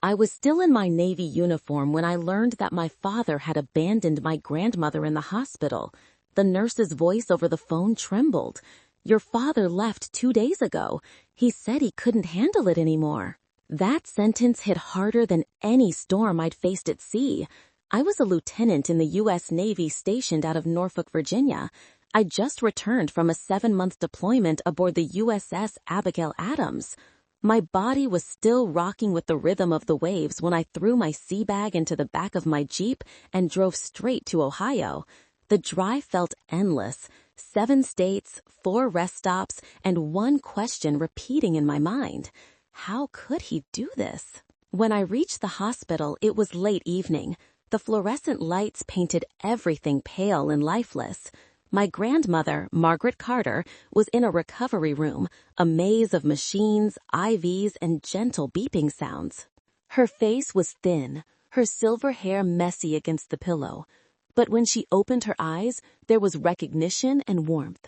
I was still in my Navy uniform when I learned that my father had abandoned my grandmother in the hospital. The nurse's voice over the phone trembled. "Your father left 2 days ago. He said he couldn't handle it anymore." That sentence hit harder than any storm I'd faced at sea. I was a lieutenant in the U.S. Navy stationed out of Norfolk, Virginia. I'd just returned from a 7-month deployment aboard the USS Abigail Adams. My body was still rocking with the rhythm of the waves when I threw my sea bag into the back of my Jeep and drove straight to Ohio. The drive felt endless. 7 states, 4 rest stops, and one question repeating in my mind. How could he do this? When I reached the hospital, it was late evening. The fluorescent lights painted everything pale and lifeless. My grandmother, Margaret Carter, was in a recovery room, a maze of machines, IVs, and gentle beeping sounds. Her face was thin, her silver hair messy against the pillow. But when she opened her eyes, there was recognition and warmth.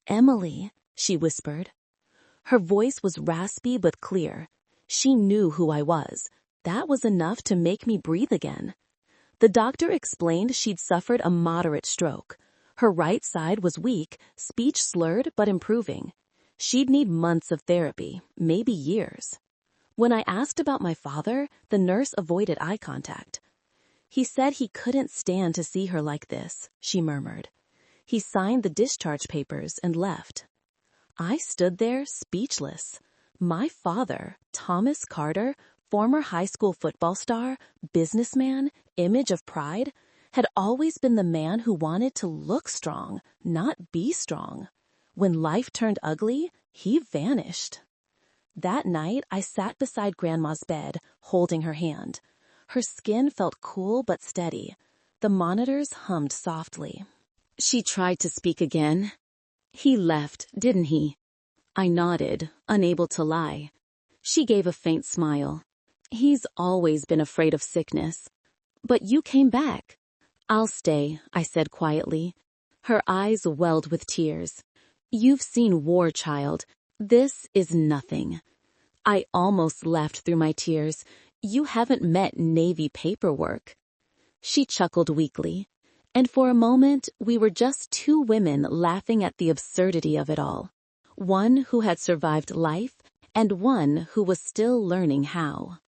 "Emily," she whispered. Her voice was raspy but clear. She knew who I was. That was enough to make me breathe again. The doctor explained she'd suffered a moderate stroke. Her right side was weak, speech slurred but improving. She'd need months of therapy, maybe years. When I asked about my father, the nurse avoided eye contact. "He said he couldn't stand to see her like this," she murmured. He signed the discharge papers and left. I stood there speechless. My father, Thomas Carter, former high school football star, businessman, image of pride, had always been the man who wanted to look strong, not be strong. When life turned ugly, he vanished. That night, I sat beside Grandma's bed, holding her hand. Her skin felt cool but steady. The monitors hummed softly. She tried to speak again. "He left, didn't he?" I nodded, unable to lie. She gave a faint smile. "He's always been afraid of sickness. But you came back." "I'll stay," I said quietly. Her eyes welled with tears. "You've seen war, child. This is nothing." I almost laughed through my tears. "You haven't met Navy paperwork." She chuckled weakly. And for a moment, we were just 2 women laughing at the absurdity of it all. One who had survived life, and one who was still learning how.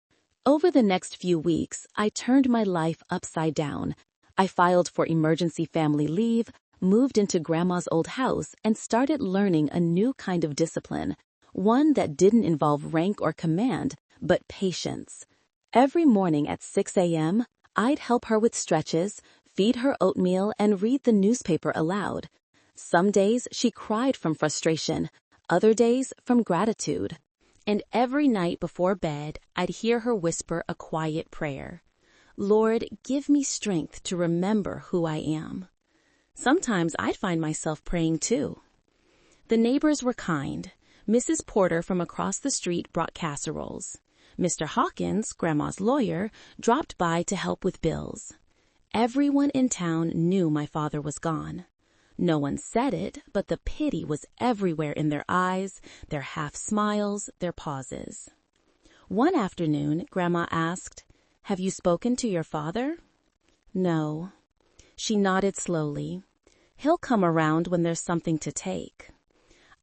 Over the next few weeks, I turned my life upside down. I filed for emergency family leave, moved into Grandma's old house, and started learning a new kind of discipline, one that didn't involve rank or command, but patience. Every morning at 6 a.m., I'd help her with stretches, feed her oatmeal, and read the newspaper aloud. Some days she cried from frustration, other days from gratitude. And every night before bed, I'd hear her whisper a quiet prayer. "Lord, give me strength to remember who I am." Sometimes I'd find myself praying too. The neighbors were kind. Mrs. Porter from across the street brought casseroles. Mr. Hawkins, Grandma's lawyer, dropped by to help with bills. Everyone in town knew my father was gone. No one said it, but the pity was everywhere in their eyes, their half smiles, their pauses. One afternoon, Grandma asked, "Have you spoken to your father?" "No." She nodded slowly. "He'll come around when there's something to take."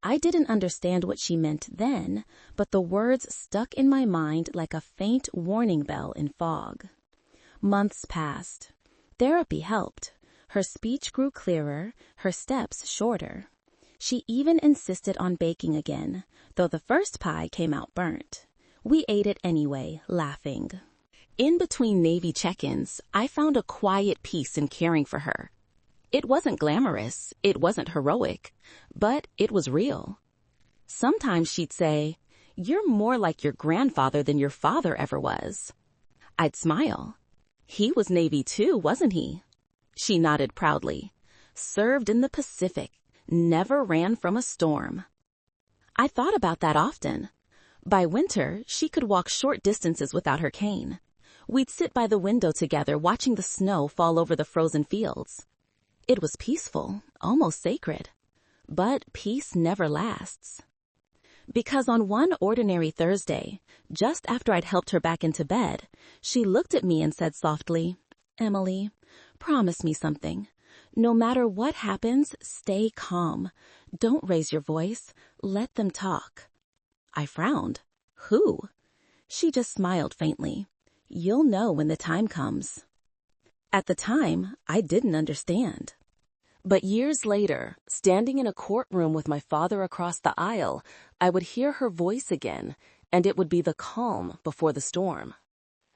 I didn't understand what she meant then, but the words stuck in my mind like a faint warning bell in fog. Months passed. Therapy helped. Her speech grew clearer, her steps shorter. She even insisted on baking again, though the first pie came out burnt. We ate it anyway, laughing. In between Navy check-ins, I found a quiet peace in caring for her. It wasn't glamorous, it wasn't heroic, but it was real. Sometimes she'd say, "You're more like your grandfather than your father ever was." I'd smile. "He was Navy too, wasn't he?" She nodded proudly. "Served in the Pacific, never ran from a storm." I thought about that often. By winter, she could walk short distances without her cane. We'd sit by the window together watching the snow fall over the frozen fields. It was peaceful, almost sacred. But peace never lasts. Because on one ordinary Thursday, just after I'd helped her back into bed, she looked at me and said softly, "Emily, promise me something. No matter what happens, stay calm. Don't raise your voice. Let them talk." I frowned. "Who?" She just smiled faintly. "You'll know when the time comes." At the time, I didn't understand. But years later, standing in a courtroom with my father across the aisle, I would hear her voice again, and it would be the calm before the storm.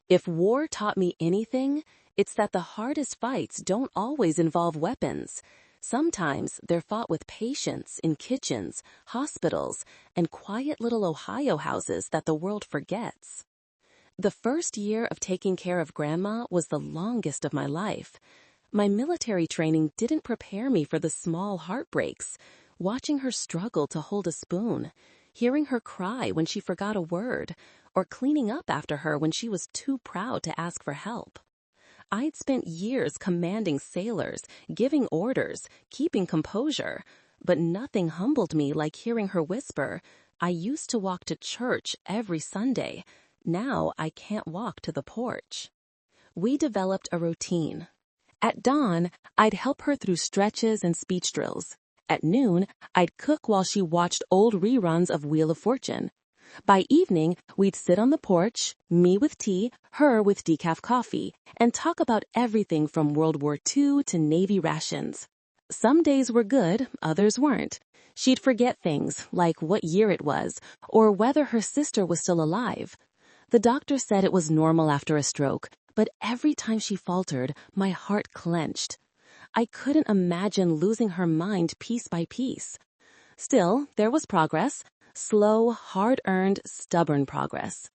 If war taught me anything, it's that the hardest fights don't always involve weapons. Sometimes they're fought with patience in kitchens, hospitals, and quiet little Ohio houses that the world forgets. The first year of taking care of Grandma was the longest of my life. My military training didn't prepare me for the small heartbreaks. Watching her struggle to hold a spoon, hearing her cry when she forgot a word, or cleaning up after her when she was too proud to ask for help. I'd spent years commanding sailors, giving orders, keeping composure, but nothing humbled me like hearing her whisper, "I used to walk to church every Sunday. Now I can't walk to the porch." We developed a routine. At dawn, I'd help her through stretches and speech drills. At noon, I'd cook while she watched old reruns of Wheel of Fortune. By evening, we'd sit on the porch, me with tea, her with decaf coffee, and talk about everything from World War II to Navy rations. Some days were good, others weren't. She'd forget things, like what year it was, or whether her sister was still alive. The doctor said it was normal after a stroke, but every time she faltered, my heart clenched. I couldn't imagine losing her mind piece by piece. Still, there was progress. Slow, hard-earned, stubborn progress.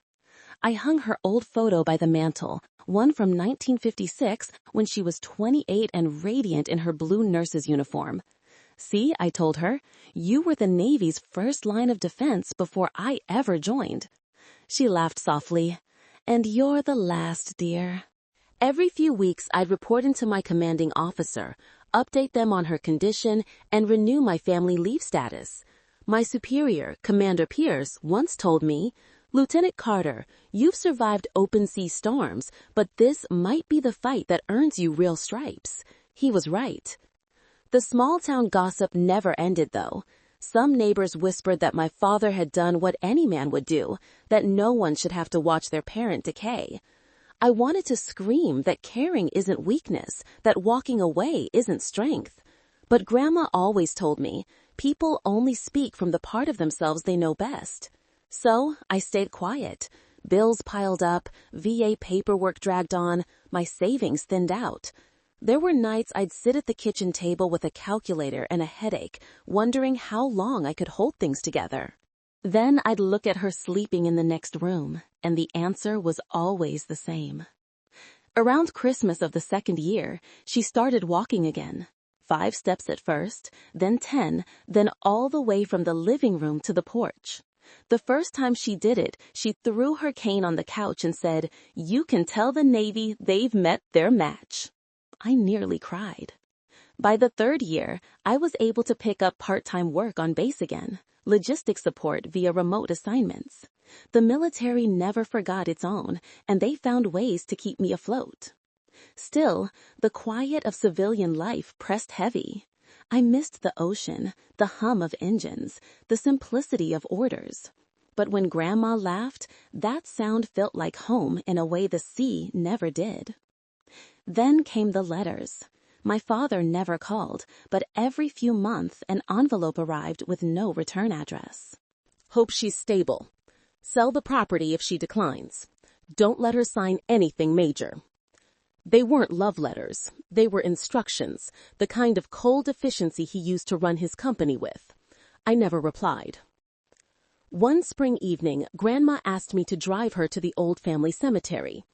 I hung her old photo by the mantel, one from 1956 when she was 28 and radiant in her blue nurse's uniform. "See," I told her, "you were the Navy's first line of defense before I ever joined." She laughed softly. "And you're the last, dear." Every few weeks, I'd report into my commanding officer, update them on her condition, and renew my family leave status. My superior, Commander Pierce, once told me, "Lieutenant Carter, you've survived open sea storms, but this might be the fight that earns you real stripes." He was right. The small-town gossip never ended, though. Some neighbors whispered that my father had done what any man would do, that no one should have to watch their parent decay. I wanted to scream that caring isn't weakness, that walking away isn't strength. But Grandma always told me, people only speak from the part of themselves they know best. So I stayed quiet. Bills piled up, VA paperwork dragged on, my savings thinned out. There were nights I'd sit at the kitchen table with a calculator and a headache, wondering how long I could hold things together. Then I'd look at her sleeping in the next room, and the answer was always the same. Around Christmas of the second year, she started walking again. 5 steps at first, then 10, then all the way from the living room to the porch. The first time she did it, she threw her cane on the couch and said, "You can tell the Navy they've met their match." I nearly cried. By the 3rd year, I was able to pick up part-time work on base again, logistics support via remote assignments. The military never forgot its own, and they found ways to keep me afloat. Still, the quiet of civilian life pressed heavy. I missed the ocean, the hum of engines, the simplicity of orders. But when Grandma laughed, that sound felt like home in a way the sea never did. Then came the letters. My father never called, but every few months an envelope arrived with no return address. "Hope she's stable. Sell the property if she declines. Don't let her sign anything major." They weren't love letters. They were instructions, the kind of cold efficiency he used to run his company with. I never replied. One spring evening, Grandma asked me to drive her to the old family cemetery.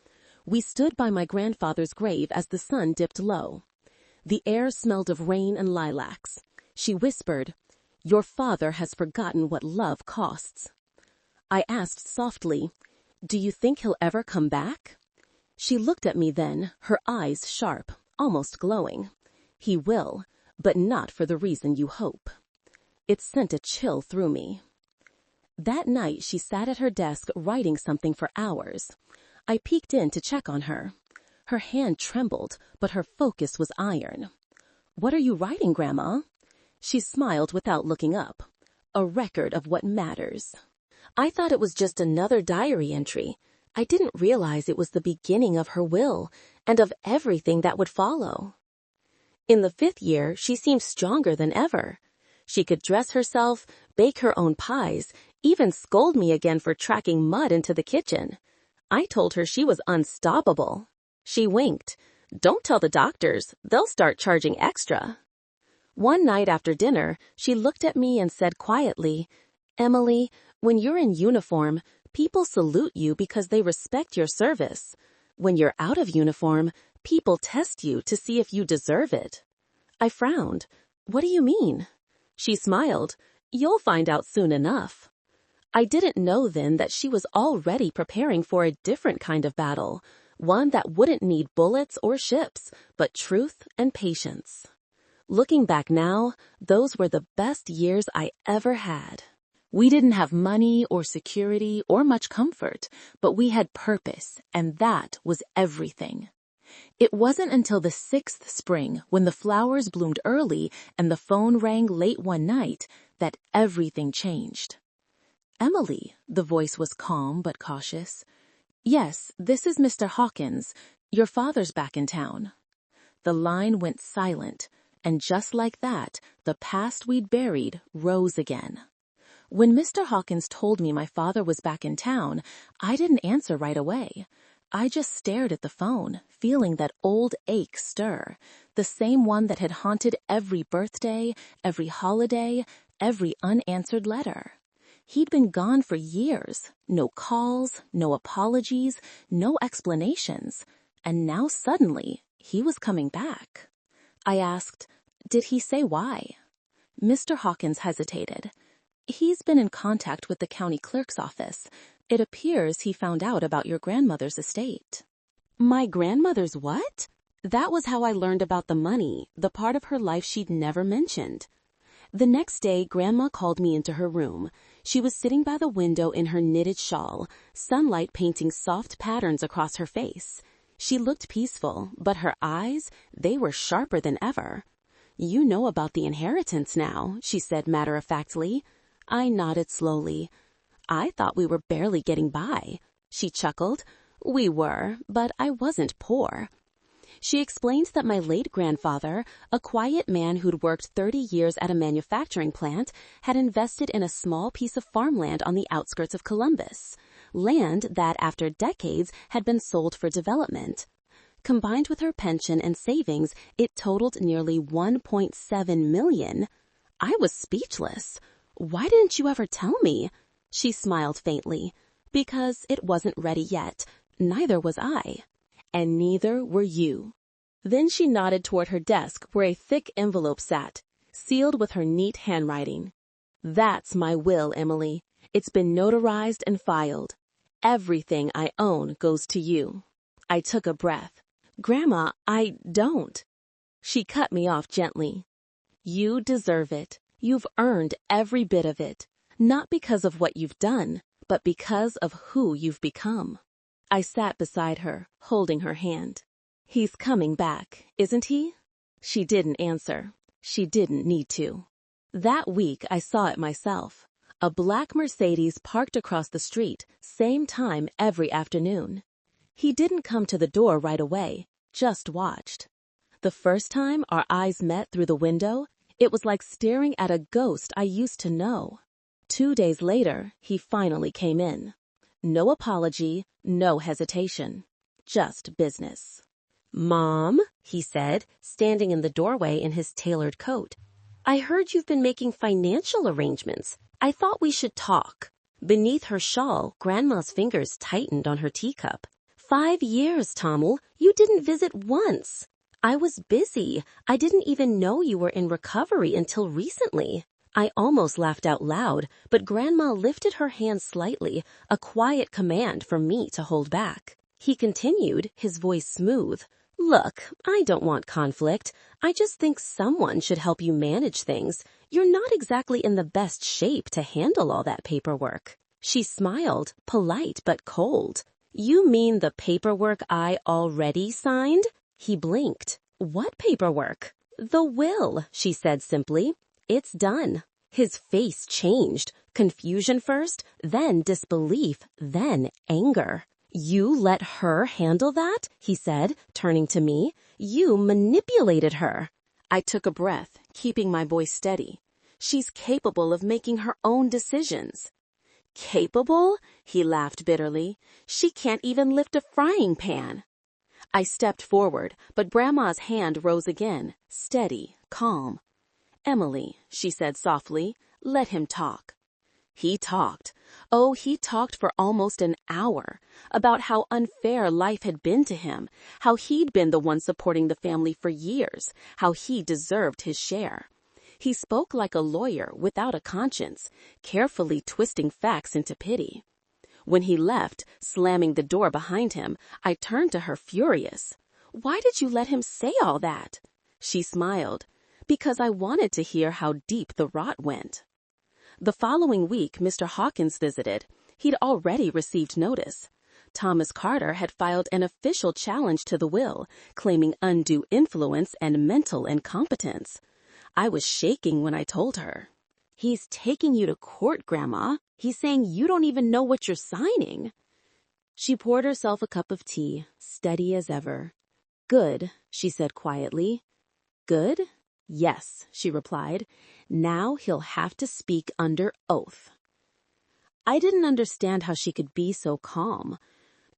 We stood by my grandfather's grave as the sun dipped low. The air smelled of rain and lilacs. She whispered, "Your father has forgotten what love costs." I asked softly, "Do you think he'll ever come back?" She looked at me then, her eyes sharp, almost glowing. "He will, but not for the reason you hope." It sent a chill through me. That night, she sat at her desk writing something for hours. I peeked in to check on her. Her hand trembled, but her focus was iron. "What are you writing, Grandma?" She smiled without looking up. "A record of what matters." I thought it was just another diary entry. I didn't realize it was the beginning of her will and of everything that would follow. In the 5th year, she seemed stronger than ever. She could dress herself, bake her own pies, even scold me again for tracking mud into the kitchen. I told her she was unstoppable. She winked. "Don't tell the doctors. They'll start charging extra." One night after dinner, she looked at me and said quietly, "Emily, when you're in uniform, people salute you because they respect your service. When you're out of uniform, people test you to see if you deserve it." I frowned. "What do you mean?" She smiled. "You'll find out soon enough." I didn't know then that she was already preparing for a different kind of battle, one that wouldn't need bullets or ships, but truth and patience. Looking back now, those were the best years I ever had. We didn't have money or security or much comfort, but we had purpose, and that was everything. It wasn't until the 6th spring, when the flowers bloomed early and the phone rang late one night, that everything changed. "Emily," the voice was calm but cautious. "Yes, this is Mr. Hawkins. Your father's back in town." The line went silent, and just like that, the past we'd buried rose again. When Mr. Hawkins told me my father was back in town, I didn't answer right away. I just stared at the phone, feeling that old ache stir, the same one that had haunted every birthday, every holiday, every unanswered letter. He'd been gone for years, no calls, no apologies, no explanations, and now suddenly he was coming back. I asked, "Did he say why?" Mr. Hawkins hesitated. "He's been in contact with the county clerk's office. It appears he found out about your grandmother's estate." My grandmother's what? That was how I learned about the money, the part of her life she'd never mentioned. The next day, Grandma called me into her room. She was sitting by the window in her knitted shawl, sunlight painting soft patterns across her face. She looked peaceful, but her eyes, they were sharper than ever. "You know about the inheritance now," she said matter-of-factly. I nodded slowly. "I thought we were barely getting by." She chuckled. "We were, but I wasn't poor." She explained that my late grandfather, a quiet man who'd worked 30 years at a manufacturing plant, had invested in a small piece of farmland on the outskirts of Columbus, land that after decades had been sold for development. Combined with her pension and savings, it totaled nearly $1.7 million. I was speechless. "Why didn't you ever tell me?" She smiled faintly. "Because it wasn't ready yet. Neither was I." "And neither were you." Then she nodded toward her desk where a thick envelope sat, sealed with her neat handwriting. "That's my will, Emily. It's been notarized and filed. Everything I own goes to you." I took a breath. "Grandma, I don't." She cut me off gently. "You deserve it. You've earned every bit of it. Not because of what you've done, but because of who you've become." I sat beside her, holding her hand. "He's coming back, isn't he?" She didn't answer. She didn't need to. That week, I saw it myself. A black Mercedes parked across the street, same time every afternoon. He didn't come to the door right away, just watched. The first time our eyes met through the window, it was like staring at a ghost I used to know. 2 days later, he finally came in. No apology, no hesitation. Just business. "Mom," he said, standing in the doorway in his tailored coat. "I heard you've been making financial arrangements. I thought we should talk." Beneath her shawl, Grandma's fingers tightened on her teacup. 5 years, Tommel. You didn't visit once." "I was busy. I didn't even know you were in recovery until recently." I almost laughed out loud, but Grandma lifted her hand slightly, a quiet command for me to hold back. He continued, his voice smooth. Look, I don't want conflict. I just think someone should help you manage things. You're not exactly in the best shape to handle all that paperwork. She smiled, polite but cold. You mean the paperwork I already signed? He blinked. What paperwork? The will, she said simply. It's done. His face changed. Confusion first, then disbelief, then anger. You let her handle that? He said, turning to me. You manipulated her. I took a breath, keeping my voice steady. She's capable of making her own decisions. Capable? He laughed bitterly. She can't even lift a frying pan. I stepped forward, but Grandma's hand rose again, steady, calm. Emily, she said softly, let him talk. He talked. Oh, he talked for almost an hour about how unfair life had been to him, how he'd been the one supporting the family for years, how he deserved his share. He spoke like a lawyer without a conscience, carefully twisting facts into pity. When he left, slamming the door behind him, I turned to her furious. Why did you let him say all that? She smiled. Because I wanted to hear how deep the rot went. The following week, Mr. Hawkins visited. He'd already received notice. Thomas Carter had filed an official challenge to the will, claiming undue influence and mental incompetence. I was shaking when I told her. He's taking you to court, Grandma. He's saying you don't even know what you're signing. She poured herself a cup of tea, steady as ever. Good, she said quietly. Good? Yes, she replied. Now he'll have to speak under oath. I didn't understand how she could be so calm.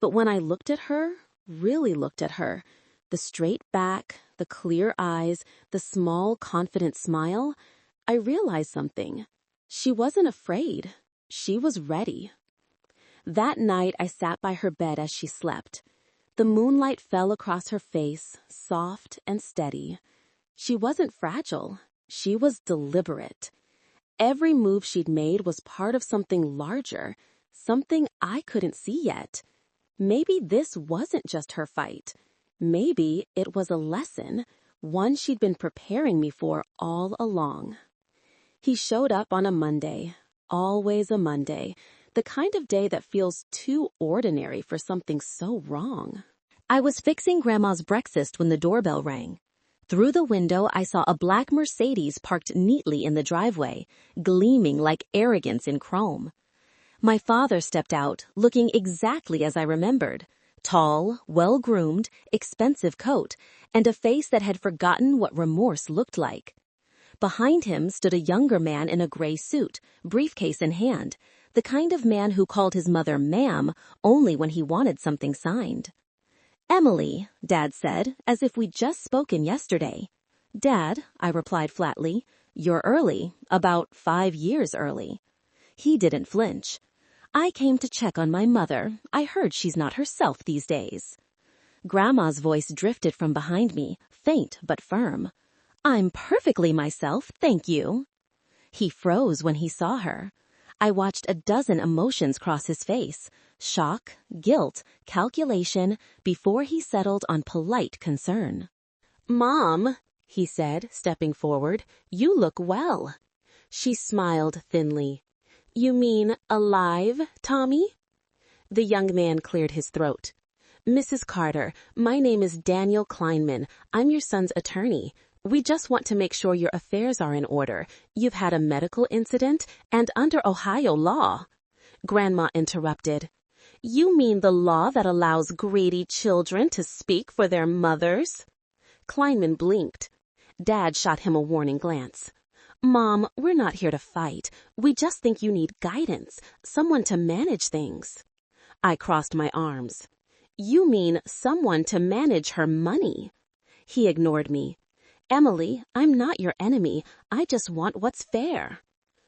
But when I looked at her, really looked at her, the straight back, the clear eyes, the small, confident smile, I realized something. She wasn't afraid. She was ready. That night I sat by her bed as she slept. The moonlight fell across her face, soft and steady. She wasn't fragile. She was deliberate. Every move she'd made was part of something larger, something I couldn't see yet. Maybe this wasn't just her fight. Maybe it was a lesson, one she'd been preparing me for all along. He showed up on a Monday, always a Monday, the kind of day that feels too ordinary for something so wrong. I was fixing Grandma's breakfast when the doorbell rang. Through the window, I saw a black Mercedes parked neatly in the driveway, gleaming like arrogance in chrome. My father stepped out, looking exactly as I remembered. Tall, well-groomed, expensive coat, and a face that had forgotten what remorse looked like. Behind him stood a younger man in a gray suit, briefcase in hand, the kind of man who called his mother ma'am only when he wanted something signed. Emily, Dad said, as if we'd just spoken yesterday. Dad, I replied flatly, you're early, about 5 years early. He didn't flinch. I came to check on my mother. I heard she's not herself these days. Grandma's voice drifted from behind me, faint but firm. I'm perfectly myself, thank you. He froze when he saw her. I watched a dozen emotions cross his face. Shock, guilt, calculation, before he settled on polite concern. Mom, he said, stepping forward, you look well. She smiled thinly. You mean alive, Tommy? The young man cleared his throat. Mrs. Carter, my name is Daniel Kleinman. I'm your son's attorney. We just want to make sure your affairs are in order. You've had a medical incident, and under Ohio law. Grandma interrupted. You mean the law that allows greedy children to speak for their mothers? Kleinman blinked. Dad shot him a warning glance. Mom, we're not here to fight. We just think you need guidance, someone to manage things. I crossed my arms. You mean someone to manage her money? He ignored me. Emily, I'm not your enemy. I just want what's fair.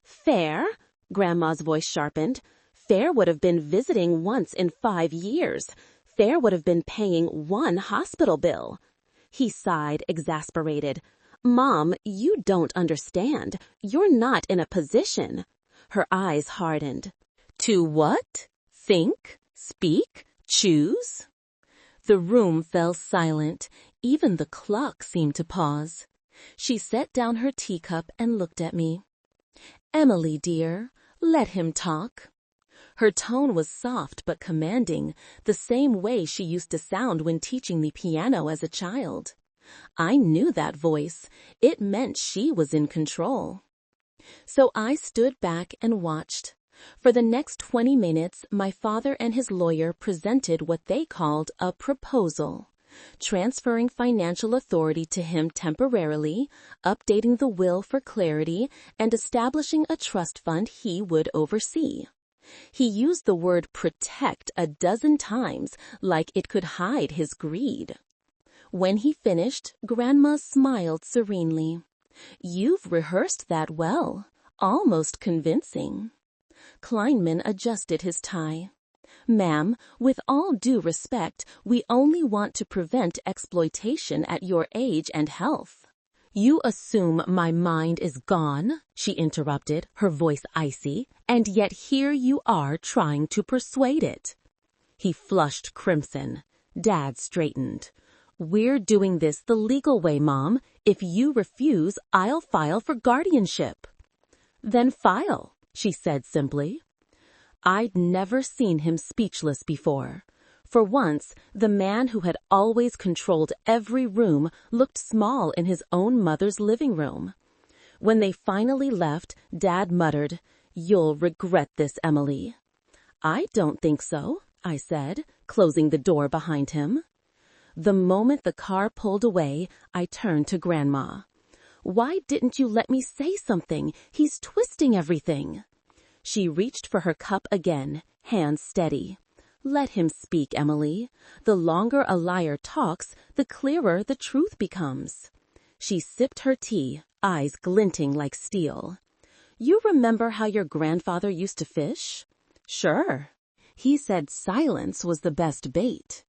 Fair? Grandma's voice sharpened. Fair would have been visiting once in 5 years. Fair would have been paying 1 hospital bill. He sighed, exasperated. Mom, you don't understand. You're not in a position. Her eyes hardened. To what? Think? Speak? Choose? The room fell silent. Even the clock seemed to pause. She set down her teacup and looked at me. "Emily, dear, let him talk." Her tone was soft but commanding, the same way she used to sound when teaching me piano as a child. I knew that voice. It meant she was in control. So I stood back and watched. For the next 20 minutes, my father and his lawyer presented what they called a proposal, transferring financial authority to him temporarily, updating the will for clarity, and establishing a trust fund he would oversee. He used the word protect a dozen times, like it could hide his greed. When he finished, Grandma smiled serenely. "You've rehearsed that well, almost convincing." Kleinman adjusted his tie. "Ma'am, with all due respect, we only want to prevent exploitation at your age and health." "You assume my mind is gone," she interrupted, her voice icy, "and yet here you are trying to persuade it." He flushed crimson. Dad straightened. "We're doing this the legal way, Mom. If you refuse, I'll file for guardianship." "Then file," she said simply. I'd never seen him speechless before. For once, the man who had always controlled every room looked small in his own mother's living room. When they finally left, Dad muttered, "You'll regret this, Emily." "I don't think so," I said, closing the door behind him. The moment the car pulled away, I turned to Grandma. "Why didn't you let me say something? He's twisting everything." She reached for her cup again, hands steady. "Let him speak, Emily. The longer a liar talks, the clearer the truth becomes." She sipped her tea, eyes glinting like steel. "You remember how your grandfather used to fish?" "Sure." "He said silence was the best bait."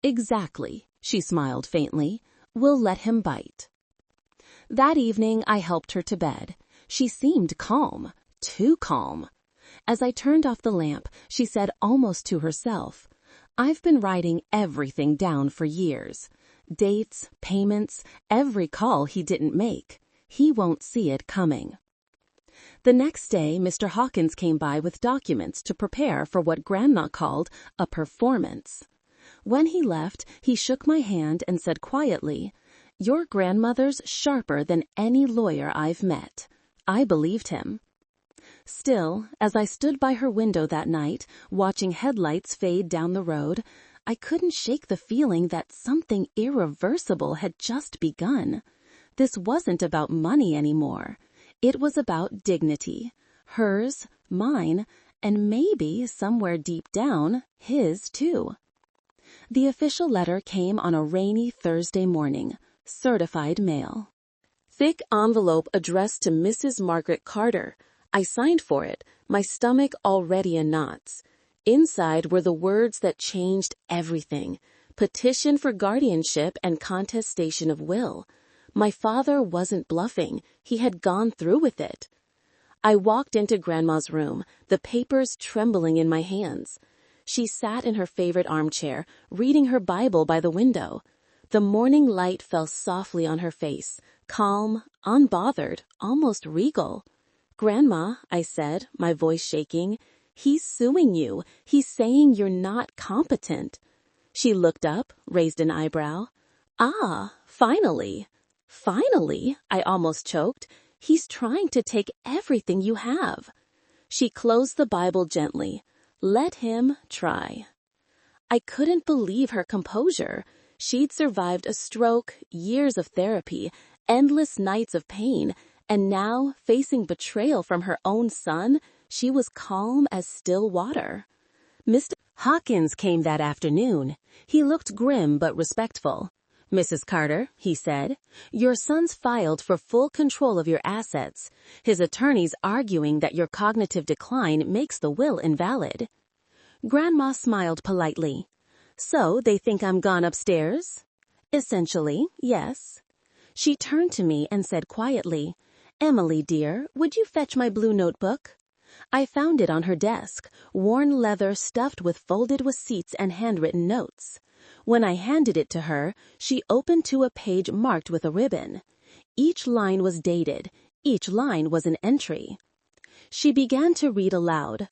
"Exactly," she smiled faintly. "We'll let him bite." That evening I helped her to bed. She seemed calm, too calm. As I turned off the lamp, she said almost to herself, "I've been writing everything down for years. Dates, payments, every call he didn't make. He won't see it coming." The next day, Mr. Hawkins came by with documents to prepare for what Grandma called a performance. When he left, he shook my hand and said quietly, "Your grandmother's sharper than any lawyer I've met." I believed him. Still, as I stood by her window that night, watching headlights fade down the road, I couldn't shake the feeling that something irreversible had just begun. This wasn't about money anymore. It was about dignity. Hers, mine, and maybe, somewhere deep down, his too. The official letter came on a rainy Thursday morning, certified mail. Thick envelope addressed to Mrs. Margaret Carter. I signed for it, my stomach already in knots. Inside were the words that changed everything. Petition for guardianship and contestation of will. My father wasn't bluffing. He had gone through with it. I walked into Grandma's room, the papers trembling in my hands. She sat in her favorite armchair, reading her Bible by the window. The morning light fell softly on her face, calm, unbothered, almost regal. "Grandma," I said, my voice shaking, "he's suing you. He's saying you're not competent." She looked up, raised an eyebrow. "Ah, finally." "Finally," I almost choked. "He's trying to take everything you have." She closed the Bible gently. Let him try. I couldn't believe her composure. She'd survived a stroke, years of therapy, endless nights of pain, and now, facing betrayal from her own son, she was calm as still water. Mr. Hawkins came that afternoon. He looked grim but respectful. "Mrs. Carter," he said, "your son's filed for full control of your assets. His attorney's arguing that your cognitive decline makes the will invalid." Grandma smiled politely. "So they think I'm gone upstairs?" "Essentially, yes." She turned to me and said quietly, "Emily, dear, would you fetch my blue notebook?" I found it on her desk, worn leather stuffed with folded receipts and handwritten notes. When I handed it to her, she opened to a page marked with a ribbon. Each line was dated. Each line was an entry. She began to read aloud.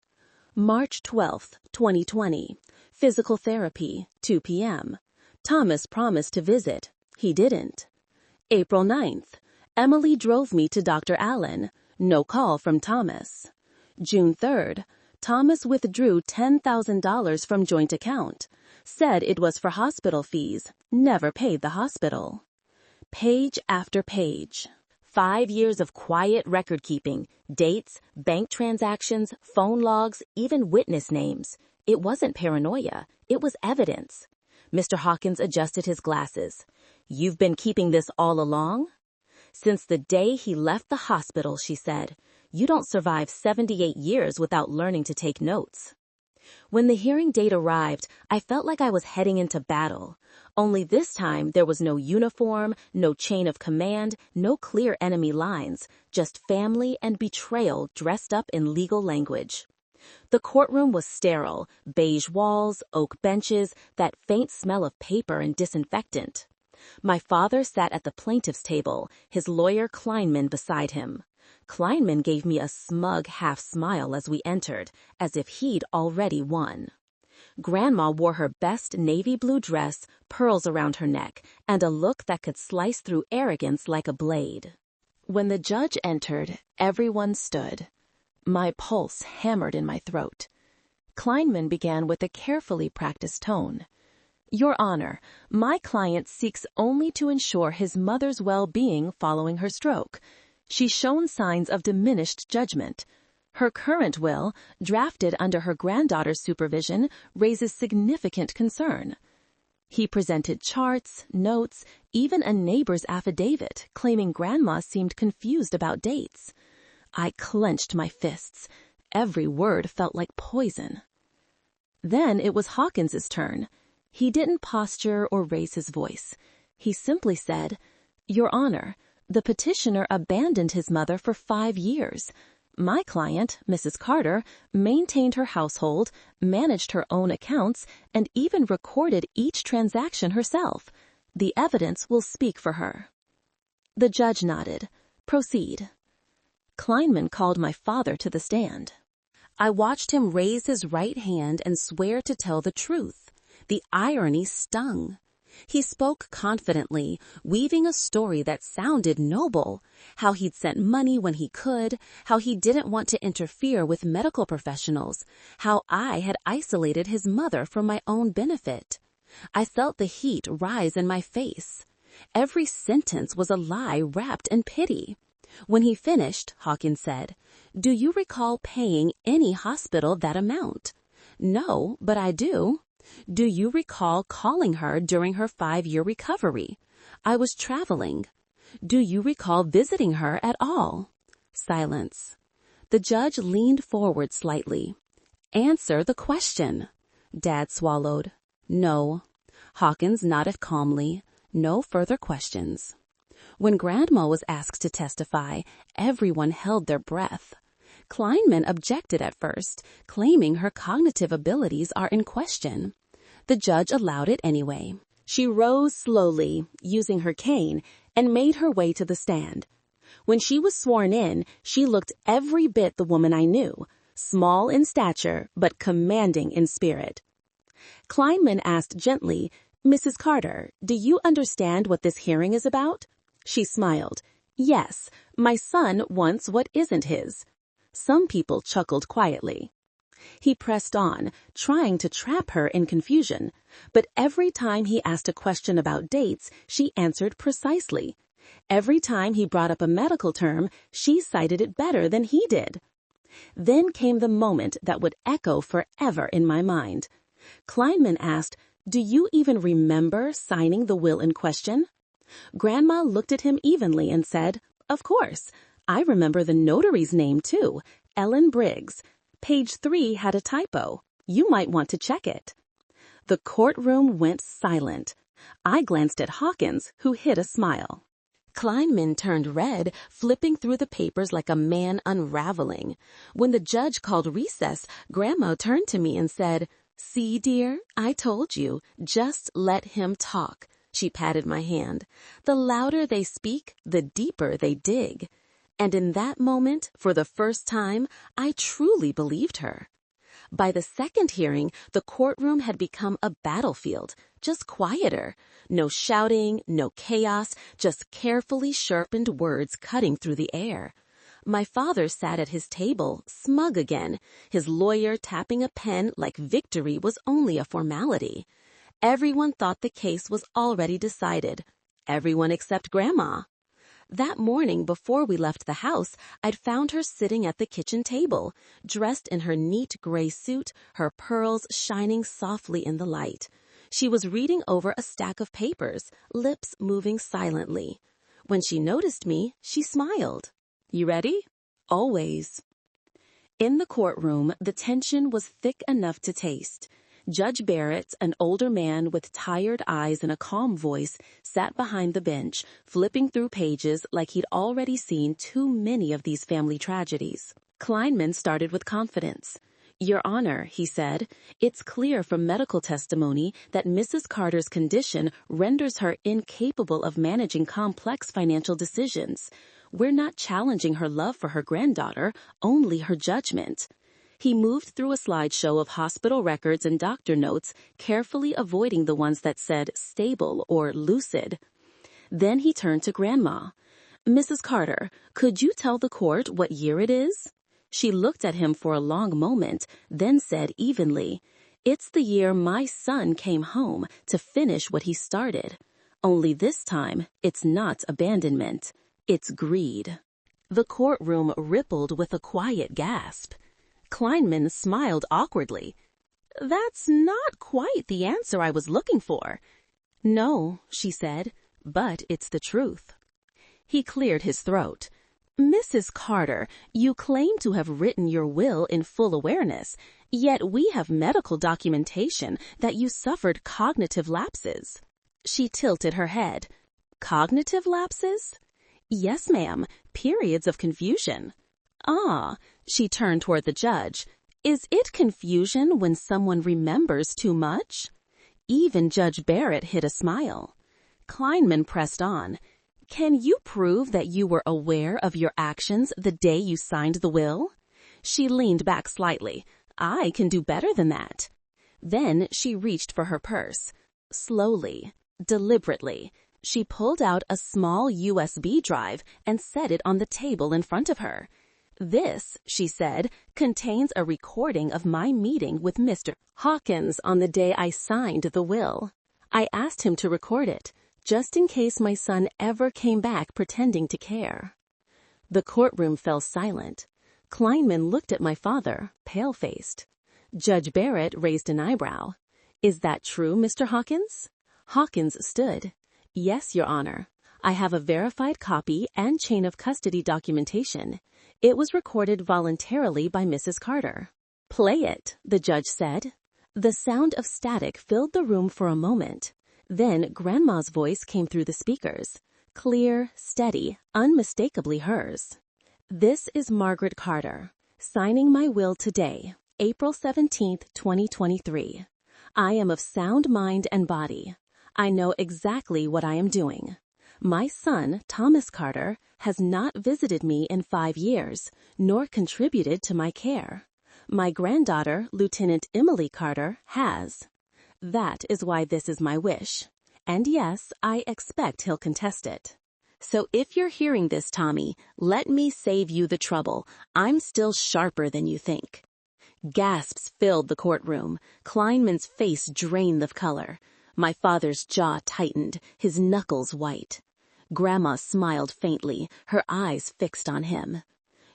March 12th, 2020. Physical therapy, 2 p.m. Thomas promised to visit. He didn't. April 9th. Emily drove me to Dr. Allen. No call from Thomas. June 3rd. Thomas withdrew $10,000 from joint account. Said it was for hospital fees. Never paid the hospital. Page after page. 5 years of quiet record-keeping, dates, bank transactions, phone logs, even witness names. It wasn't paranoia. It was evidence. Mr. Hawkins adjusted his glasses. "You've been keeping this all along?" "Since the day he left the hospital," she said. "You don't survive 78 years without learning to take notes." When the hearing date arrived, I felt like I was heading into battle. Only this time there was no uniform, no chain of command, no clear enemy lines, just family and betrayal dressed up in legal language. The courtroom was sterile, beige walls, oak benches, that faint smell of paper and disinfectant. My father sat at the plaintiff's table, his lawyer Kleinman beside him. Kleinman gave me a smug half-smile as we entered, as if he'd already won. Grandma wore her best navy blue dress, pearls around her neck, and a look that could slice through arrogance like a blade. When the judge entered, everyone stood. My pulse hammered in my throat. Kleinman began with a carefully practiced tone. "Your Honor, my client seeks only to ensure his mother's well-being following her stroke. She's shown signs of diminished judgment. Her current will, drafted under her granddaughter's supervision, raises significant concern." He presented charts, notes, even a neighbor's affidavit, claiming Grandma seemed confused about dates. I clenched my fists. Every word felt like poison. Then it was Hawkins's turn. He didn't posture or raise his voice. He simply said, "Your Honor, the petitioner abandoned his mother for 5 years. My client, Mrs. Carter, maintained her household, managed her own accounts, and even recorded each transaction herself. The evidence will speak for her." The judge nodded. "Proceed." Kleinman called my father to the stand. I watched him raise his right hand and swear to tell the truth. The irony stung. He spoke confidently, weaving a story that sounded noble. How he'd sent money when he could, how he didn't want to interfere with medical professionals, how I had isolated his mother for my own benefit. I felt the heat rise in my face. Every sentence was a lie wrapped in pity. When he finished, Hawkins said, "Do you recall paying any hospital that amount?" "No, but I do." "Do you recall calling her during her 5-year recovery?" "I was traveling." "Do you recall visiting her at all?" Silence. The judge leaned forward slightly. "Answer the question." Dad swallowed. "No." Hawkins nodded calmly. No further questions. When Grandma was asked to testify, everyone held their breath. Kleinman objected at first, claiming her cognitive abilities are in question. The judge allowed it anyway. She rose slowly, using her cane, and made her way to the stand. When she was sworn in, she looked every bit the woman I knew, small in stature but commanding in spirit. Kleinman asked gently, "Mrs. Carter, do you understand what this hearing is about?" She smiled. "Yes, my son wants what isn't his." Some people chuckled quietly. He pressed on, trying to trap her in confusion, but every time he asked a question about dates, she answered precisely. Every time he brought up a medical term, she cited it better than he did. Then came the moment that would echo forever in my mind. Kleinman asked, "Do you even remember signing the will in question?" Grandma looked at him evenly and said, "Of course. I remember the notary's name, too, Ellen Briggs. Page 3 had a typo. You might want to check it." The courtroom went silent. I glanced at Hawkins, who hid a smile. Kleinman turned red, flipping through the papers like a man unraveling. When the judge called recess, Grandma turned to me and said, See, dear, I told you, just let him talk. She patted my hand. The louder they speak, the deeper they dig. And in that moment, for the first time, I truly believed her. By the second hearing, the courtroom had become a battlefield, just quieter. No shouting, no chaos, just carefully sharpened words cutting through the air. My father sat at his table, smug again, his lawyer tapping a pen like victory was only a formality. Everyone thought the case was already decided. Everyone except Grandma. That morning before we left the house, I'd found her sitting at the kitchen table, dressed in her neat gray suit, her pearls shining softly in the light. She was reading over a stack of papers, lips moving silently. When she noticed me, she smiled. You ready? Always. In the courtroom, the tension was thick enough to taste. Judge Barrett, an older man with tired eyes and a calm voice, sat behind the bench, flipping through pages like he'd already seen too many of these family tragedies. Kleinman started with confidence. Your Honor, he said, it's clear from medical testimony that Mrs. Carter's condition renders her incapable of managing complex financial decisions. We're not challenging her love for her granddaughter, only her judgment. He moved through a slideshow of hospital records and doctor notes, carefully avoiding the ones that said stable or lucid. Then he turned to Grandma. Mrs. Carter, could you tell the court what year it is? She looked at him for a long moment, then said evenly, It's the year my son came home to finish what he started. Only this time, it's not abandonment. It's greed. The courtroom rippled with a quiet gasp. Kleinman smiled awkwardly. That's not quite the answer I was looking for. No, she said, but it's the truth. He cleared his throat. Mrs. Carter, you claim to have written your will in full awareness, yet we have medical documentation that you suffered cognitive lapses. She tilted her head. Cognitive lapses? Yes, ma'am, periods of confusion. Ah, she turned toward the judge. Is it confusion when someone remembers too much? Even Judge Barrett hid a smile. Kleinman pressed on. Can you prove that you were aware of your actions the day you signed the will? She leaned back slightly. I can do better than that. Then she reached for her purse. Slowly, deliberately, she pulled out a small USB drive and set it on the table in front of her. This, she said, contains a recording of my meeting with Mr. Hawkins on the day I signed the will. I asked him to record it, just in case my son ever came back pretending to care. The courtroom fell silent. Kleinman looked at my father, pale-faced. Judge Barrett raised an eyebrow. Is that true, Mr. Hawkins? Hawkins stood. Yes, Your Honor. I have a verified copy and chain of custody documentation. It was recorded voluntarily by Mrs. Carter. Play it, the judge said. The sound of static filled the room for a moment. Then Grandma's voice came through the speakers. Clear, steady, unmistakably hers. This is Margaret Carter, signing my will today, April 17th, 2023. I am of sound mind and body. I know exactly what I am doing. My son, Thomas Carter, has not visited me in 5 years, nor contributed to my care. My granddaughter, Lieutenant Emily Carter, has. That is why this is my wish. And yes, I expect he'll contest it. So if you're hearing this, Tommy, let me save you the trouble. I'm still sharper than you think. Gasps filled the courtroom. Kleinman's face drained of color. My father's jaw tightened, his knuckles white. Grandma smiled faintly, her eyes fixed on him.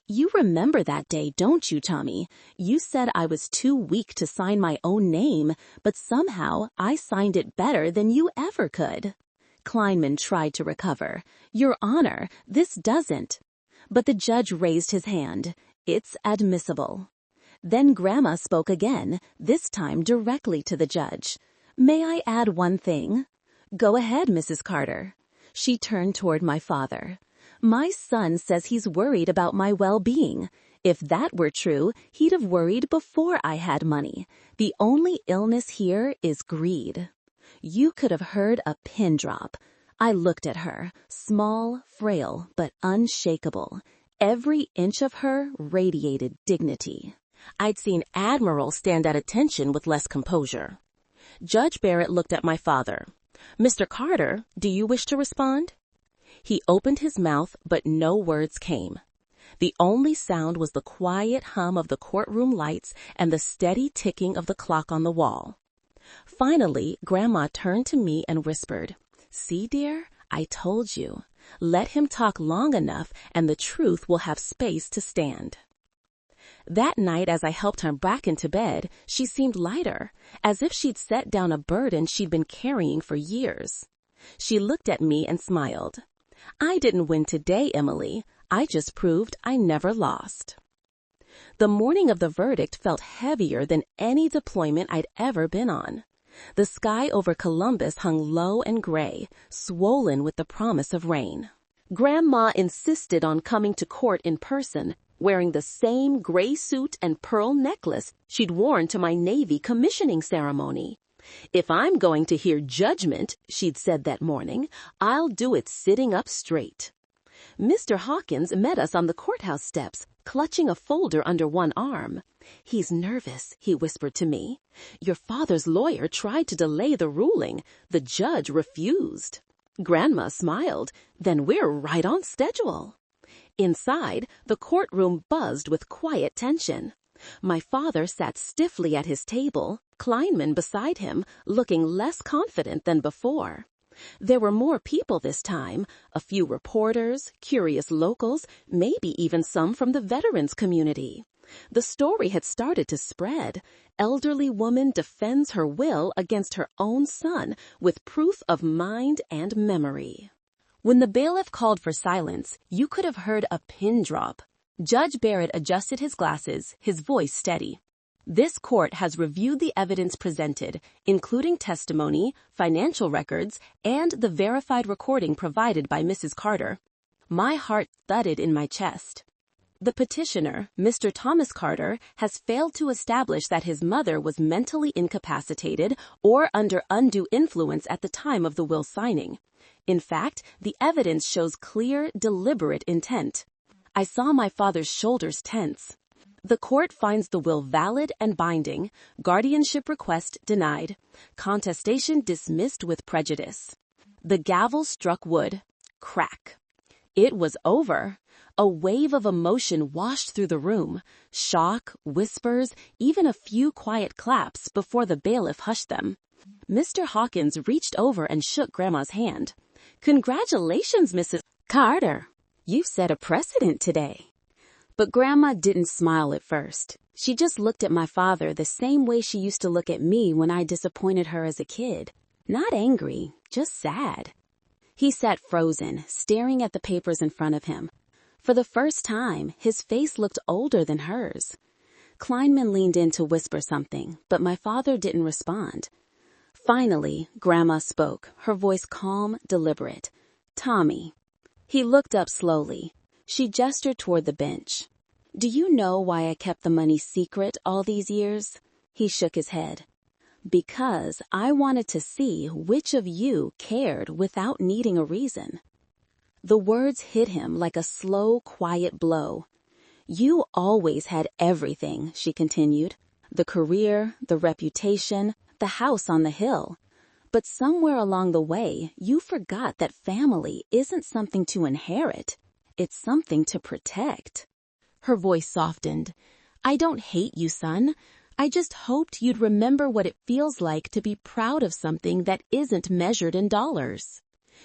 You remember that day, don't you, Tommy? You said I was too weak to sign my own name, but somehow I signed it better than you ever could. Kleinman tried to recover. Your Honor, this doesn't. But the judge raised his hand. It's admissible. Then Grandma spoke again, this time directly to the judge. May I add one thing? Go ahead, Mrs. Carter. She turned toward my father. My son says he's worried about my well-being. If that were true, he'd have worried before I had money. The only illness here is greed. You could have heard a pin drop. I looked at her, small, frail, but unshakable. Every inch of her radiated dignity. I'd seen admirals stand at attention with less composure. Judge Barrett looked at my father. "Mr. Carter, do you wish to respond?" He opened his mouth, but no words came. The only sound was the quiet hum of the courtroom lights and the steady ticking of the clock on the wall. Finally, Grandma turned to me and whispered, "See, dear, I told you. Let him talk long enough and the truth will have space to stand." That night, as I helped her back into bed, she seemed lighter, as if she'd set down a burden she'd been carrying for years. She looked at me and smiled. "I didn't win today, Emily. I just proved I never lost." The morning of the verdict felt heavier than any deployment I'd ever been on. The sky over Columbus hung low and gray, swollen with the promise of rain. Grandma insisted on coming to court in person, wearing the same gray suit and pearl necklace she'd worn to my Navy commissioning ceremony. "If I'm going to hear judgment," she'd said that morning, "I'll do it sitting up straight." Mr. Hawkins met us on the courthouse steps, clutching a folder under one arm. "He's nervous," he whispered to me. "Your father's lawyer tried to delay the ruling. The judge refused." Grandma smiled. "Then we're right on schedule." Inside, the courtroom buzzed with quiet tension. My father sat stiffly at his table, Kleinman beside him, looking less confident than before. There were more people this time, a few reporters, curious locals, maybe even some from the veterans community. The story had started to spread. Elderly woman defends her will against her own son with proof of mind and memory. When the bailiff called for silence, you could have heard a pin drop. Judge Barrett adjusted his glasses, his voice steady. "This court has reviewed the evidence presented, including testimony, financial records, and the verified recording provided by Mrs. Carter." My heart thudded in my chest. The petitioner, Mr. Thomas Carter, has failed to establish that his mother was mentally incapacitated or under undue influence at the time of the will signing. In fact, the evidence shows clear, deliberate intent. I saw my father's shoulders tense. The court finds the will valid and binding, guardianship request denied, contestation dismissed with prejudice. The gavel struck wood. Crack. It was over. A wave of emotion washed through the room. Shock, whispers, even a few quiet claps before the bailiff hushed them. Mr. Hawkins reached over and shook Grandma's hand. "Congratulations, Mrs. Carter. You set a precedent today." But Grandma didn't smile at first. She just looked at my father the same way she used to look at me when I disappointed her as a kid. Not angry, just sad. He sat frozen, staring at the papers in front of him. For the first time, his face looked older than hers. Kleinman leaned in to whisper something, but my father didn't respond. Finally, Grandma spoke, her voice calm, deliberate. "Tommy." He looked up slowly. She gestured toward the bench. "Do you know why I kept the money secret all these years?" He shook his head. "Because I wanted to see which of you cared without needing a reason." The words hit him like a slow, quiet blow. "You always had everything," she continued. "The career, the reputation, the house on the hill. But somewhere along the way, you forgot that family isn't something to inherit. It's something to protect." Her voice softened. "I don't hate you, son. I just hoped you'd remember what it feels like to be proud of something that isn't measured in dollars."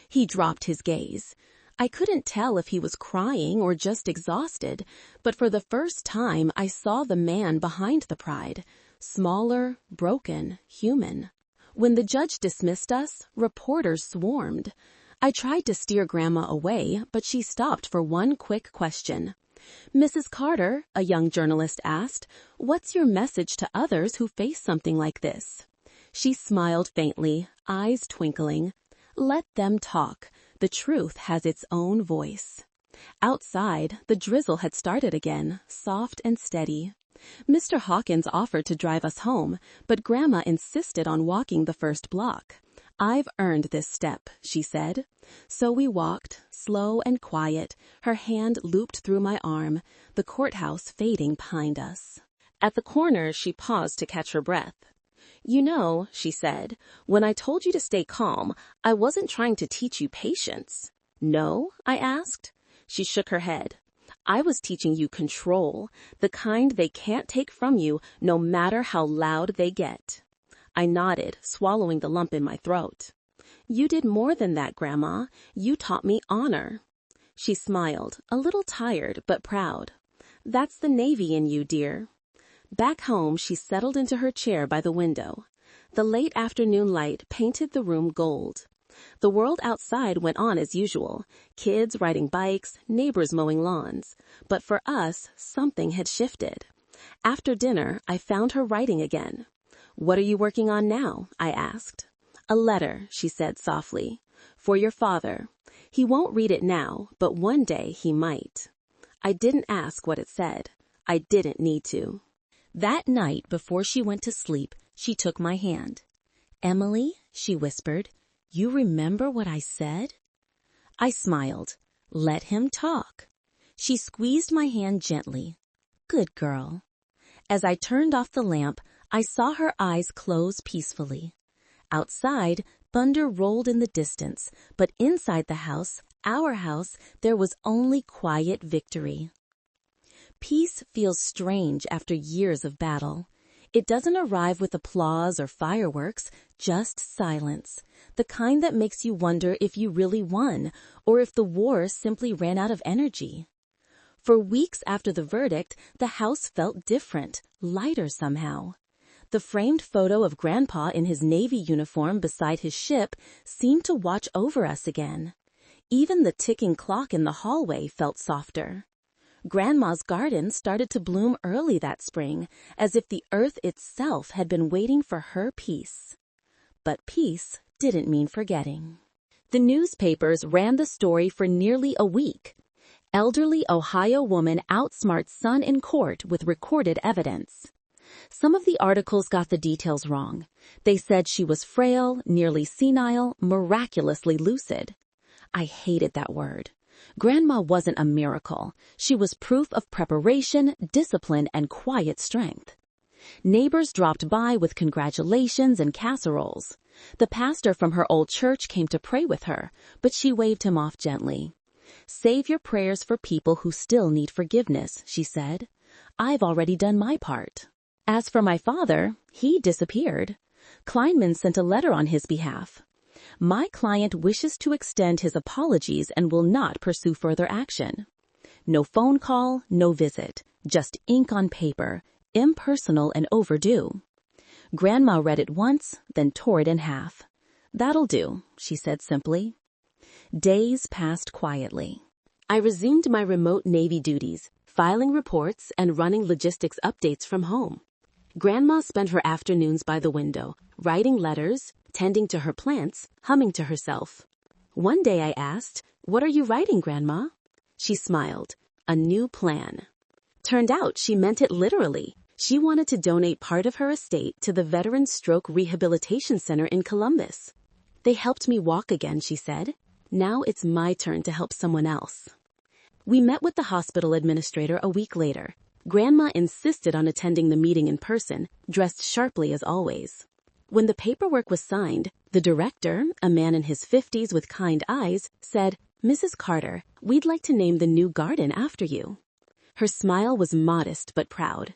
He dropped his gaze. I couldn't tell if he was crying or just exhausted, but for the first time I saw the man behind the pride. Smaller, broken, human. When the judge dismissed us, reporters swarmed. I tried to steer Grandma away, but she stopped for one quick question. "Mrs. Carter," a young journalist asked, "what's your message to others who face something like this?" She smiled faintly, eyes twinkling. "Let them talk. The truth has its own voice." Outside, the drizzle had started again, soft and steady. Mr. Hawkins offered to drive us home, but Grandma insisted on walking the first block. "I've earned this step," she said. So we walked, slow and quiet, her hand looped through my arm, the courthouse fading behind us. At the corner, she paused to catch her breath. "You know," she said, "when I told you to stay calm, I wasn't trying to teach you patience." "No?" I asked. She shook her head. "I was teaching you control, the kind they can't take from you no matter how loud they get." I nodded, swallowing the lump in my throat. "You did more than that, Grandma. You taught me honor." She smiled, a little tired but proud. "That's the Navy in you, dear." Back home, she settled into her chair by the window. The late afternoon light painted the room gold. The world outside went on as usual, kids riding bikes, neighbors mowing lawns. But for us, something had shifted. After dinner, I found her writing again. "What are you working on now?" I asked. "A letter," she said softly. "For your father. He won't read it now, but one day he might." I didn't ask what it said. I didn't need to. That night, before she went to sleep, she took my hand. "Emily," she whispered, "you remember what I said?" I smiled. "Let him talk." She squeezed my hand gently. "Good girl." As I turned off the lamp, I saw her eyes close peacefully. Outside, thunder rolled in the distance, but inside the house, our house, there was only quiet victory. Peace feels strange after years of battle. It doesn't arrive with applause or fireworks, just silence, the kind that makes you wonder if you really won, or if the war simply ran out of energy. For weeks after the verdict, the house felt different, lighter somehow. The framed photo of Grandpa in his Navy uniform beside his ship seemed to watch over us again. Even the ticking clock in the hallway felt softer. Grandma's garden started to bloom early that spring, as if the earth itself had been waiting for her peace. But peace didn't mean forgetting. The newspapers ran the story for nearly a week. Elderly Ohio woman outsmarts son in court with recorded evidence. Some of the articles got the details wrong. They said she was frail, nearly senile, miraculously lucid. I hated that word. Grandma wasn't a miracle. She was proof of preparation, discipline, and quiet strength. Neighbors dropped by with congratulations and casseroles. The pastor from her old church came to pray with her, but she waved him off gently. "Save your prayers for people who still need forgiveness," she said. "I've already done my part." As for my father, he disappeared. Kleinman sent a letter on his behalf. "My client wishes to extend his apologies and will not pursue further action." No phone call, no visit, just ink on paper, impersonal and overdue. Grandma read it once, then tore it in half. "That'll do," she said simply. Days passed quietly. I resumed my remote Navy duties, filing reports and running logistics updates from home. Grandma spent her afternoons by the window, writing letters, tending to her plants, humming to herself. One day I asked, "What are you writing, Grandma?" She smiled. "A new plan." Turned out she meant it literally. She wanted to donate part of her estate to the Veteran Stroke Rehabilitation Center in Columbus. "They helped me walk again," she said. "Now it's my turn to help someone else." We met with the hospital administrator a week later. Grandma insisted on attending the meeting in person, dressed sharply as always. When the paperwork was signed, the director, a man in his 50s with kind eyes, said, "Mrs. Carter, we'd like to name the new garden after you." Her smile was modest but proud.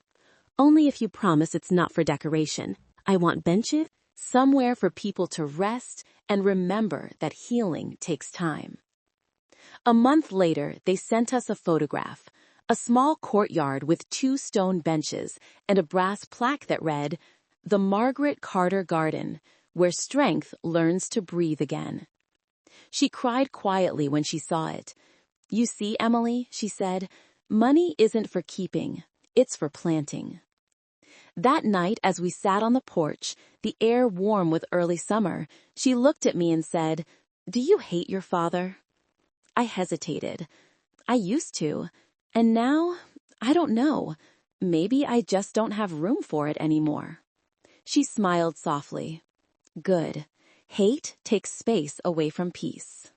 "Only if you promise it's not for decoration. I want benches, somewhere for people to rest and remember that healing takes time." A month later, they sent us a photograph, a small courtyard with 2 stone benches and a brass plaque that read, "The Margaret Carter Garden, where strength learns to breathe again." She cried quietly when she saw it. "You see, Emily," she said, "money isn't for keeping, it's for planting." That night, as we sat on the porch, the air warm with early summer, she looked at me and said, "Do you hate your father?" I hesitated. I used to. And now, I don't know. Maybe I just don't have room for it anymore. She smiled softly. Good. Hate takes space away from peace.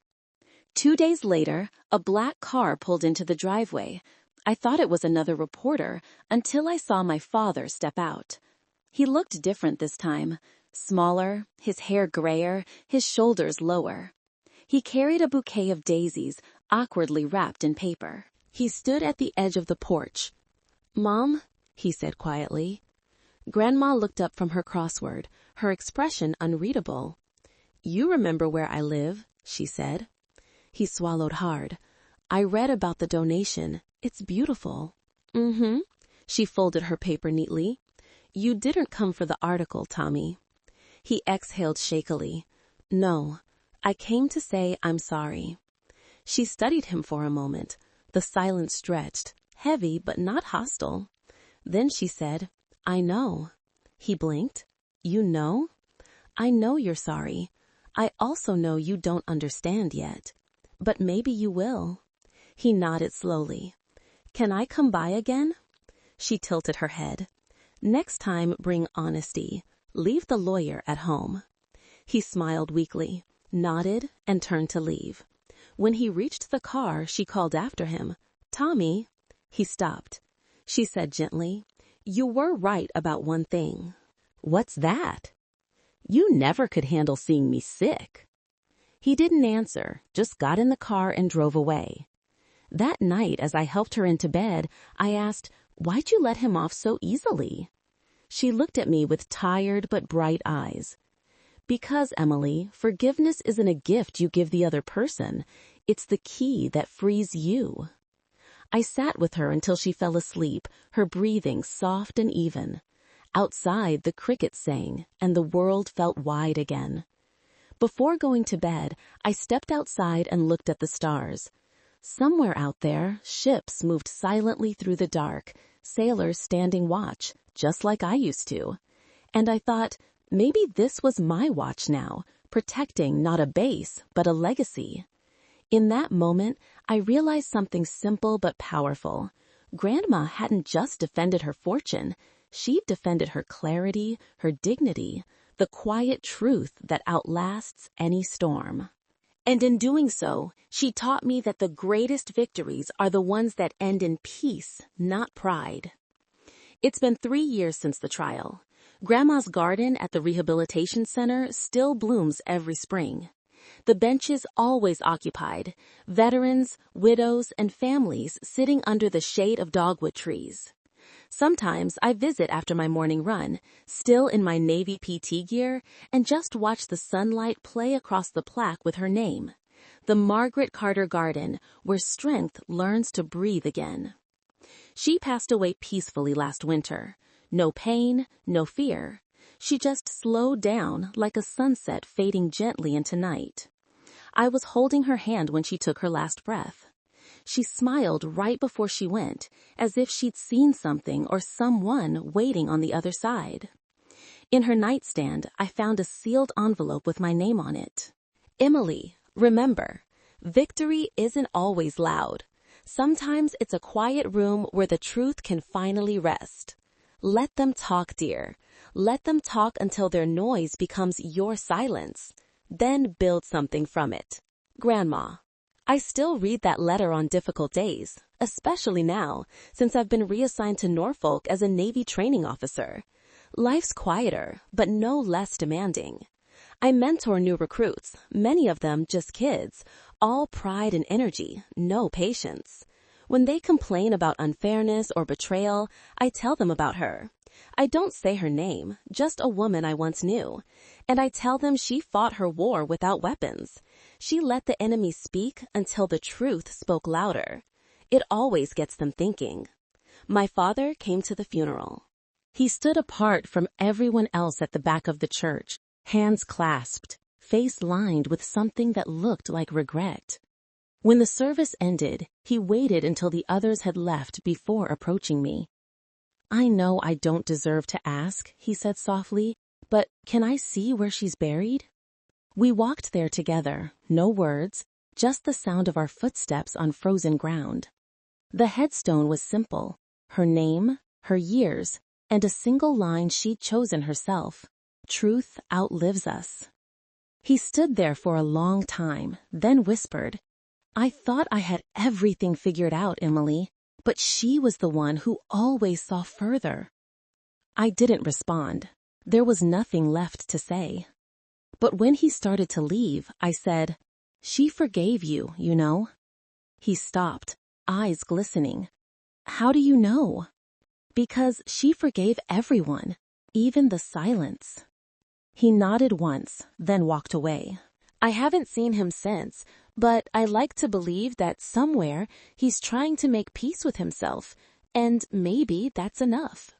2 days later, a black car pulled into the driveway. I thought it was another reporter until I saw my father step out. He looked different this time. Smaller, his hair grayer, his shoulders lower. He carried a bouquet of daisies, awkwardly wrapped in paper. He stood at the edge of the porch. "Mom," he said quietly. Grandma looked up from her crossword, her expression unreadable. "You remember where I live," she said. He swallowed hard. "I read about the donation. It's beautiful." "Mm-hmm." She folded her paper neatly. "You didn't come for the article, Tommy." He exhaled shakily. "No, I came to say I'm sorry." She studied him for a moment. The silence stretched, heavy but not hostile. Then she said, "I know." He blinked. "You know?" "I know you're sorry. I also know you don't understand yet. But maybe you will." He nodded slowly. "Can I come by again?" She tilted her head. "Next time, bring honesty. Leave the lawyer at home." He smiled weakly, nodded, and turned to leave. When he reached the car, she called after him, "Tommy." He stopped. She said gently, "You were right about one thing." "What's that?" "You never could handle seeing me sick." He didn't answer, just got in the car and drove away. That night, as I helped her into bed, I asked, "Why'd you let him off so easily?" She looked at me with tired but bright eyes. "Because, Emily, forgiveness isn't a gift you give the other person. It's the key that frees you." I sat with her until she fell asleep, her breathing soft and even. Outside, the crickets sang, and the world felt wide again. Before going to bed, I stepped outside and looked at the stars. Somewhere out there, ships moved silently through the dark, sailors standing watch, just like I used to. And I thought, maybe this was my watch now, protecting not a base, but a legacy. In that moment, I realized something simple but powerful. Grandma hadn't just defended her fortune. She'd defended her clarity, her dignity, the quiet truth that outlasts any storm. And in doing so, she taught me that the greatest victories are the ones that end in peace, not pride. It's been 3 years since the trial. Grandma's garden at the rehabilitation center still blooms every spring. The benches always occupied, veterans, widows, and families sitting under the shade of dogwood trees. Sometimes I visit after my morning run, still in my Navy PT gear, and just watch the sunlight play across the plaque with her name. The Margaret Carter Garden, where strength learns to breathe again. She passed away peacefully last winter. No pain, no fear. She just slowed down like a sunset fading gently into night. I was holding her hand when she took her last breath. She smiled right before she went, as if she'd seen something or someone waiting on the other side. In her nightstand, I found a sealed envelope with my name on it. "Emily, remember, victory isn't always loud. Sometimes it's a quiet room where the truth can finally rest. Let them talk, dear. Let them talk until their noise becomes your silence. Then build something from it. Grandma." I still read that letter on difficult days, especially now, since I've been reassigned to Norfolk as a Navy training officer. Life's quieter, but no less demanding. I mentor new recruits, many of them just kids, all pride and energy, no patience. When they complain about unfairness or betrayal, I tell them about her. I don't say her name, just a woman I once knew. And I tell them she fought her war without weapons. She let the enemy speak until the truth spoke louder. It always gets them thinking. My father came to the funeral. He stood apart from everyone else at the back of the church, hands clasped, face lined with something that looked like regret. When the service ended, he waited until the others had left before approaching me. "I know I don't deserve to ask," he said softly, "but can I see where she's buried?" We walked there together, no words, just the sound of our footsteps on frozen ground. The headstone was simple, her name, her years, and a single line she'd chosen herself. Truth outlives us. He stood there for a long time, then whispered, "I thought I had everything figured out, Emily, but she was the one who always saw further." I didn't respond. There was nothing left to say. But when he started to leave, I said, "She forgave you, you know." He stopped, eyes glistening. "How do you know?" "Because she forgave everyone, even the silence." He nodded once, then walked away. I haven't seen him since, but I like to believe that somewhere he's trying to make peace with himself, and maybe that's enough.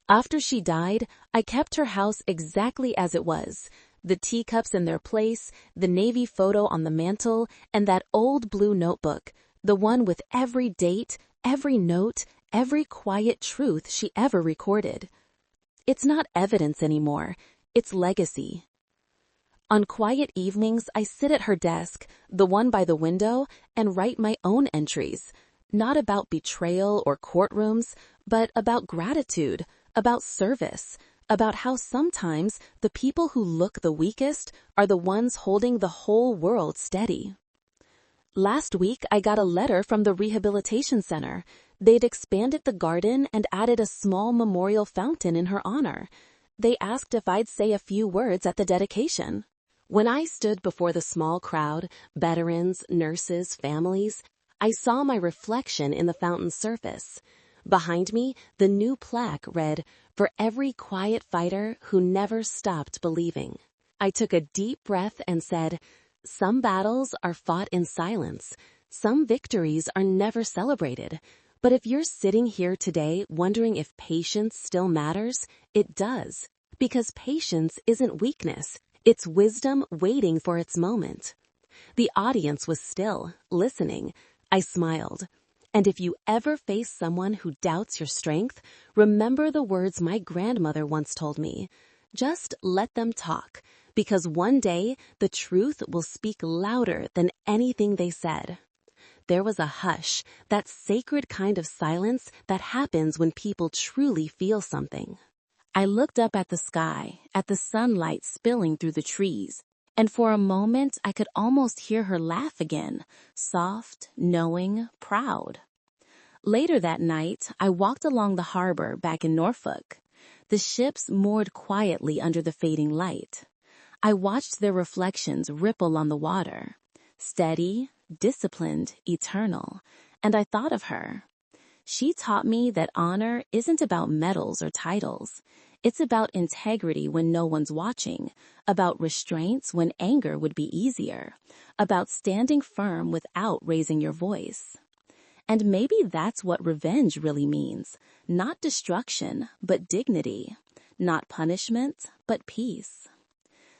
After she died, I kept her house exactly as it was. The teacups in their place, the navy photo on the mantle, and that old blue notebook, the one with every date, every note, every quiet truth she ever recorded. It's not evidence anymore, it's legacy. On quiet evenings, I sit at her desk, the one by the window, and write my own entries, not about betrayal or courtrooms, but about gratitude, about service, about how sometimes the people who look the weakest are the ones holding the whole world steady. Last week, I got a letter from the rehabilitation center. They'd expanded the garden and added a small memorial fountain in her honor. They asked if I'd say a few words at the dedication. When I stood before the small crowd, veterans, nurses, families, I saw my reflection in the fountain's surface. Behind me, the new plaque read, "For every quiet fighter who never stopped believing." I took a deep breath and said, "Some battles are fought in silence. Some victories are never celebrated. But if you're sitting here today wondering if patience still matters, it does. Because patience isn't weakness. It's wisdom waiting for its moment." The audience was still, listening. I smiled. And if you ever face someone who doubts your strength, remember the words my grandmother once told me. Just let them talk, because one day the truth will speak louder than anything they said. There was a hush, that sacred kind of silence that happens when people truly feel something. I looked up at the sky, at the sunlight spilling through the trees, and for a moment I could almost hear her laugh again, soft, knowing, proud. Later that night, I walked along the harbor back in Norfolk. The ships moored quietly under the fading light. I watched their reflections ripple on the water, steady, disciplined, eternal, and I thought of her. She taught me that honor isn't about medals or titles. It's about integrity when no one's watching, about restraints when anger would be easier, about standing firm without raising your voice. And maybe that's what revenge really means. Not destruction, but dignity. Not punishment, but peace.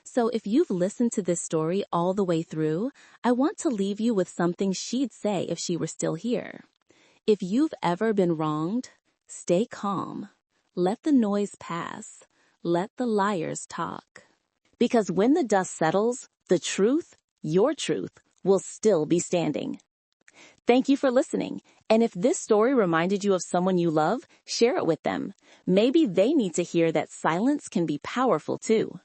So if you've listened to this story all the way through, I want to leave you with something she'd say if she were still here. If you've ever been wronged, stay calm. Let the noise pass. Let the liars talk. Because when the dust settles, the truth, your truth, will still be standing. Thank you for listening. And if this story reminded you of someone you love, share it with them. Maybe they need to hear that silence can be powerful too.